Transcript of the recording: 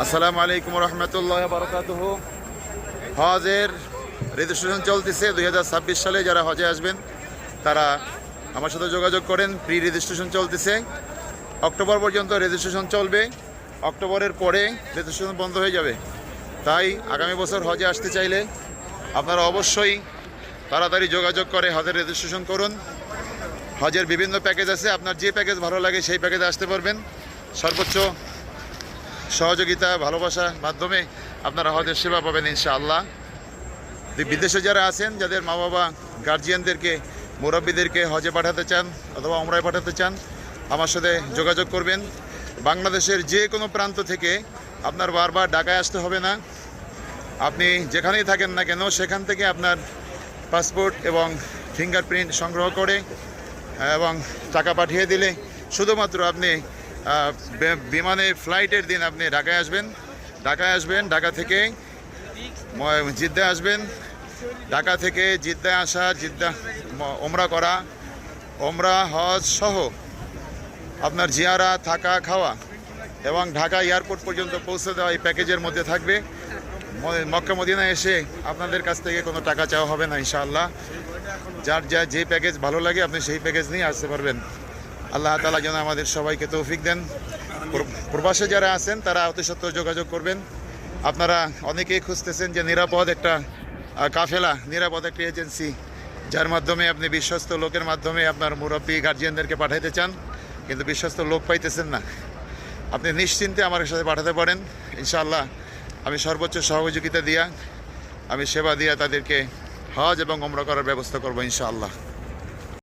আসসালামু আলাইকুম রহমতুল্লাহ বারকাতুহ। হজের রেজিস্ট্রেশন চলতেছে 2026 সালে। যারা হজে আসবেন তারা আমার সাথে যোগাযোগ করেন। প্রি রেজিস্ট্রেশন চলতেছে, অক্টোবর পর্যন্ত রেজিস্ট্রেশন চলবে। অক্টোবরের পরে রেজিস্ট্রেশন বন্ধ হয়ে যাবে। তাই আগামী বছর হজে আসতে চাইলে আপনারা অবশ্যই তাড়াতাড়ি যোগাযোগ করে হজের রেজিস্ট্রেশন করুন। হজের বিভিন্ন প্যাকেজ আছে, আপনার যে প্যাকেজ ভালো লাগে সেই প্যাকেজে আসতে পারবেন। সর্বোচ্চ সহযোগিতা ভালোবাসার মাধ্যমে আপনারা হজের সেবা পাবেন ইনশাআল্লাহ। বিদেশে যারা আছেন, যাদের মা বাবা গার্জিয়ানদেরকে মুরব্বীদেরকে হজে পাঠাতে চান অথবা উমরায় পাঠাতে চান, আমার সাথে যোগাযোগ করবেন। বাংলাদেশের যে কোনো প্রান্ত থেকে আপনার বারবার ঢাকায় আসতে হবে না। আপনি যেখানেই থাকেন না কেন সেখান থেকে আপনার পাসপোর্ট এবং ফিঙ্গারপ্রিন্ট সংগ্রহ করে এবং টাকা পাঠিয়ে দিলে শুধুমাত্র আপনি বিমানে ফ্লাইটের দিন আপনি ঢাকায় আসবেন। ঢাকা থেকে জিদ্দা আসবেন। ঢাকা থেকে জিদ্দা আসা, জিদ্দা ওমরা করা, ওমরা হজ সহ আপনার জিয়ারা, থাকা, খাওয়া এবং ঢাকা এয়ারপোর্ট পর্যন্ত পৌঁছে দেওয়া এই প্যাকেজের মধ্যে থাকবে। মক্কা মদিনা এসে আপনাদের কাছ থেকে কোনো টাকা চাওয়া হবে না ইনশাআল্লাহ। যার যে প্যাকেজ ভালো লাগে আপনি সেই প্যাকেজ নিয়ে আসতে পারবেন। আল্লাহ তাআলা যেন আমাদের সবাইকে তৌফিক দেন। প্রবাসে যারা আছেন তারা অতি সত্বর যোগাযোগ করবেন। আপনারা অনেকেই খুঁজতেছেন যে নিরাপদ একটা কাফেলা, নিরাপদ একটা এজেন্সি, যার মাধ্যমে আপনি বিশ্বস্ত লোকের মাধ্যমে আপনার মুরব্বী গার্জিয়ানদেরকে পাঠাইতে চান, কিন্তু বিশ্বস্ত লোক পাইতেছেন না। আপনি নিশ্চিন্তে আমার সাথে পাঠাতে পারেন ইনশাআল্লাহ। আমি সর্বোচ্চ সহযোগিতা দিয়া, আমি সেবা দিয়া তাদেরকে হজ এবং ওমরা করার ব্যবস্থা করবো ইনশাআল্লাহ।